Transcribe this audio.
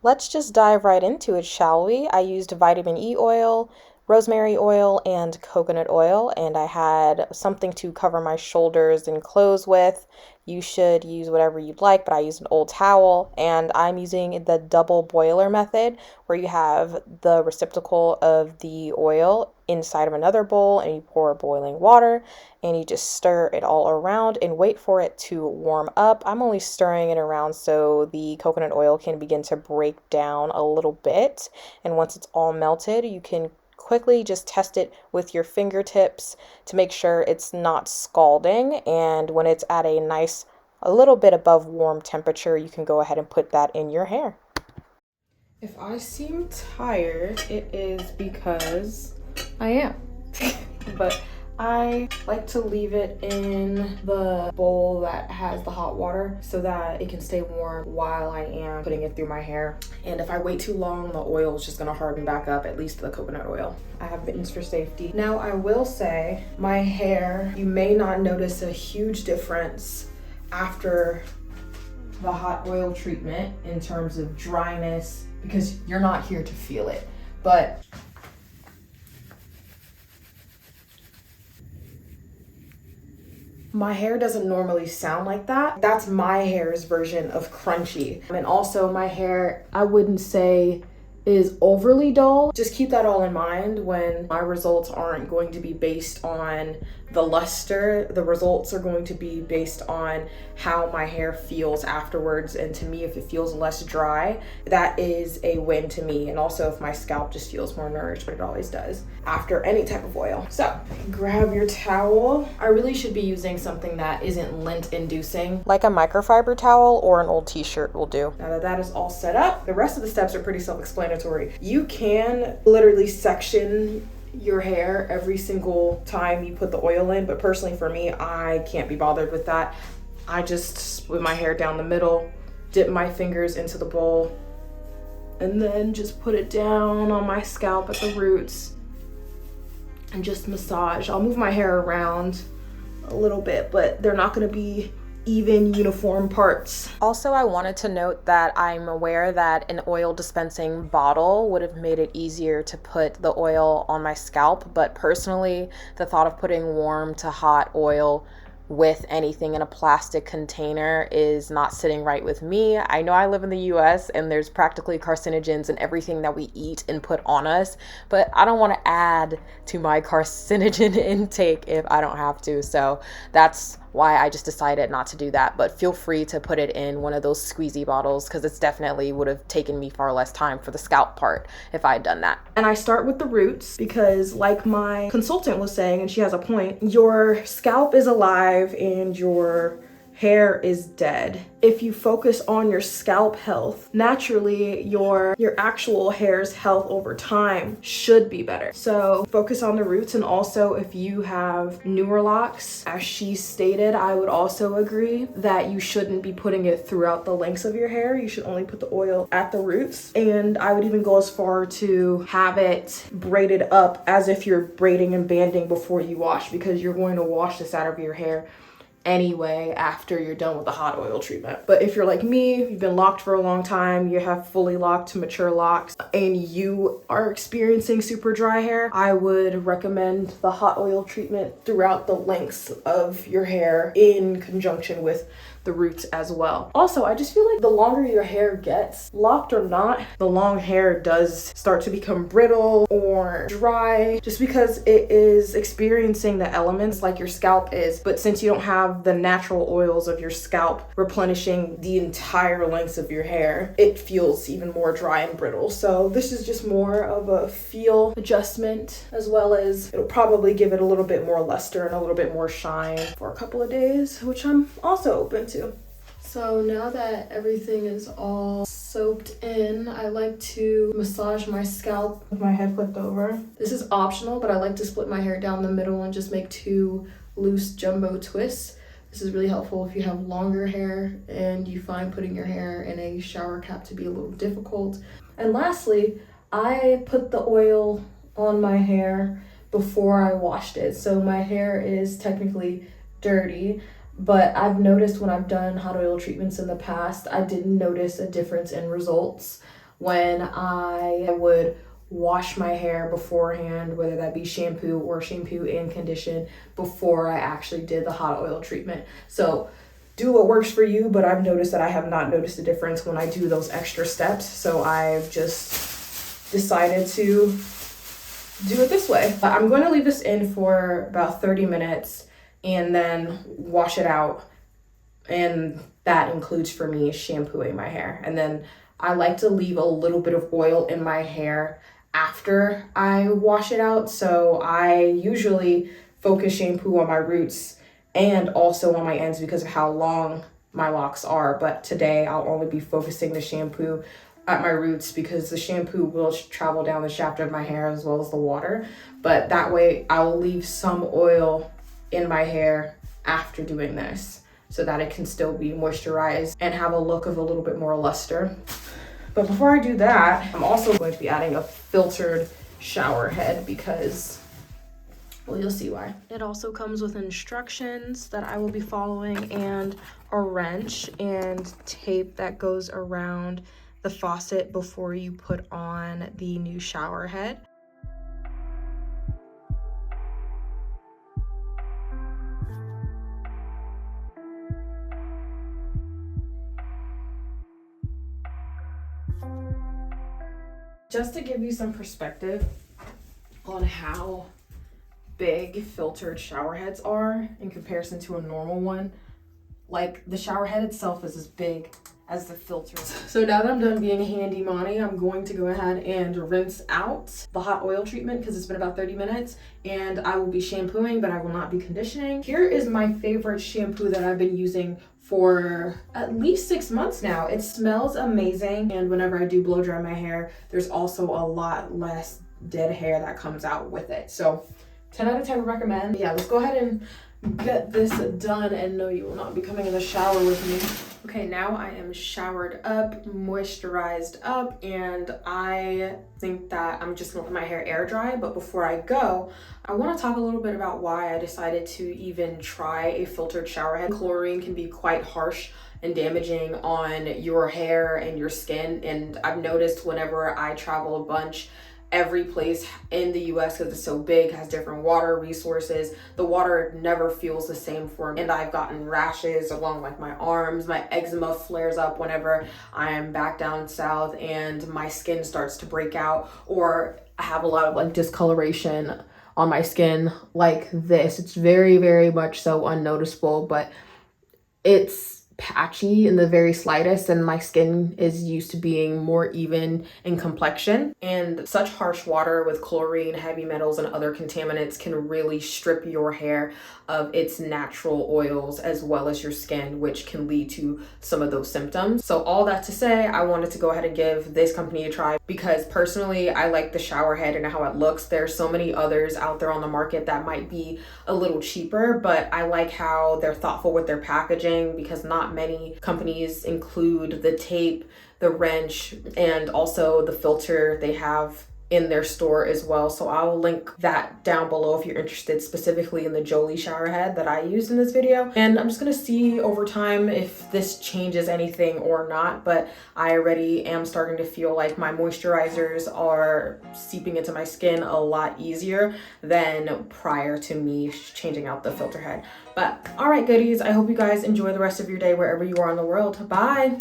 Let's just dive right into it, shall we? I used vitamin E oil, rosemary oil, and coconut oil, and I had something to cover my shoulders and clothes with. You should use whatever you'd like, but I used an old towel, and I'm using the double boiler method where you have the receptacle of the oil inside of another bowl and you pour boiling water and you just stir it all around and wait for it to warm up. I'm only stirring it around so the coconut oil can begin to break down a little bit. And once it's all melted, you can quickly just test it with your fingertips to make sure it's not scalding. And when it's at a little bit above warm temperature, you can go ahead and put that in your hair. If I seem tired, it is because I am. But I like to leave it in the bowl that has the hot water so that it can stay warm while I am putting it through my hair. And if I wait too long, the oil is just gonna harden back up, at least the coconut oil. I have mittens for safety. Now I will say my hair, you may not notice a huge difference after the hot oil treatment in terms of dryness because you're not here to feel it. But my hair doesn't normally sound like that. That's my hair's version of crunchy. And also my hair, I wouldn't say is overly dull. Just keep that all in mind when my results aren't going to be based on the luster. The results are going to be based on how my hair feels afterwards. And to me, if it feels less dry, that is a win to me. And also if my scalp just feels more nourished, but it always does after any type of oil. So grab your towel. I really should be using something that isn't lint inducing, like a microfiber towel or an old t-shirt will do. Now that that is all set up, the rest of the steps are pretty self-explanatory. You can literally section your hair every single time you put the oil in, but personally for me, I can't be bothered with that. I just split my hair down the middle, dip my fingers into the bowl, and then just put it down on my scalp at the roots and just massage. I'll move my hair around a little bit, but they're not gonna be even uniform parts. Also, I wanted to note that I'm aware that an oil dispensing bottle would have made it easier to put the oil on my scalp, but personally, the thought of putting warm to hot oil with anything in a plastic container is not sitting right with me. I know I live in the US and there's practically carcinogens in everything that we eat and put on us, but I don't want to add to my carcinogen intake if I don't have to. So that's why I just decided not to do that. But feel free to put it in one of those squeezy bottles because it's definitely would have taken me far less time for the scalp part if I had done that. And I start with the roots because, like my consultant was saying, and she has a point, your scalp is alive and your hair is dead. If you focus on your scalp health, naturally your actual hair's health over time should be better. So focus on the roots, and also if you have newer locks, as she stated, I would also agree that you shouldn't be putting it throughout the lengths of your hair. You should only put the oil at the roots. And I would even go as far to have it braided up as if you're braiding and banding before you wash, because you're going to wash this out of your hair anyway after you're done with the hot oil treatment. But if you're like me, you've been locked for a long time, you have fully locked to mature locks, and you are experiencing super dry hair, I would recommend the hot oil treatment throughout the lengths of your hair in conjunction with the roots as well. Also, I just feel like the longer your hair gets, locked or not, the long hair does start to become brittle or dry just because it is experiencing the elements like your scalp is. But since you don't have the natural oils of your scalp replenishing the entire lengths of your hair, it feels even more dry and brittle. So this is just more of a feel adjustment, as well as it'll probably give it a little bit more luster and a little bit more shine for a couple of days, which I'm also open to. So now that everything is all soaked in, I like to massage my scalp with my head flipped over. This is optional, but I like to split my hair down the middle and just make 2 loose jumbo twists. This is really helpful if you have longer hair and you find putting your hair in a shower cap to be a little difficult. And lastly, I put the oil on my hair before I washed it. So my hair is technically dirty, but I've noticed when I've done hot oil treatments in the past, I didn't notice a difference in results when I would wash my hair beforehand, whether that be shampoo or shampoo and condition, before I actually did the hot oil treatment. So do what works for you, but I've noticed that I have not noticed a difference when I do those extra steps. So I've just decided to do it this way. I'm going to leave this in for about 30 minutes and then wash it out. And that includes for me shampooing my hair. And then I like to leave a little bit of oil in my hair after I wash it out. So I usually focus shampoo on my roots and also on my ends because of how long my locks are. But today I'll only be focusing the shampoo at my roots because the shampoo will travel down the shaft of my hair as well as the water. But that way I'll leave some oil in my hair after doing this so that it can still be moisturized and have a look of a little bit more luster. But before I do that, I'm also going to be adding a filtered shower head because, well, you'll see why. It also comes with instructions that I will be following and a wrench and tape that goes around the faucet before you put on the new shower head. Just to give you some perspective on how big filtered shower heads are in comparison to a normal one, like the shower head itself is as big as the filter. So now that I'm done being handy Monty, I'm going to go ahead and rinse out the hot oil treatment because it's been about 30 minutes and I will be shampooing, but I will not be conditioning. Here is my favorite shampoo that I've been using for at least 6 months now. It smells amazing, and whenever I do blow dry my hair, there's also a lot less dead hair that comes out with it. So 10 out of 10 recommend. Yeah, let's go ahead and get this done, and no, you will not be coming in the shower with me. Okay, now I am showered up, moisturized up, and I think that I'm just gonna let my hair air dry. But before I go, I want to talk a little bit about why I decided to even try a filtered shower head. Chlorine can be quite harsh and damaging on your hair and your skin, and I've noticed whenever I travel a bunch, every place in the US, because it's so big, has different water resources. The water never feels the same for me, and I've gotten rashes along like my arms. My eczema flares up whenever I am back down south and my skin starts to break out, or I have a lot of like discoloration on my skin like this. It's very, very much so unnoticeable, but it's patchy in the very slightest, and my skin is used to being more even in complexion, and such harsh water with chlorine, heavy metals, and other contaminants can really strip your hair of its natural oils as well as your skin, which can lead to some of those symptoms. So all that to say, I wanted to go ahead and give this company a try because personally I like the shower head and how it looks. There's so many others out there on the market that might be a little cheaper, but I like how they're thoughtful with their packaging because not many companies include the tape, the wrench, and also the filter they have in their store as well. So I'll link that down below if you're interested specifically in the Jolie shower head that I used in this video. And I'm just gonna see over time if this changes anything or not, but I already am starting to feel like my moisturizers are seeping into my skin a lot easier than prior to me changing out the filter head. But all right, goodies, I hope you guys enjoy the rest of your day wherever you are in the world. Bye.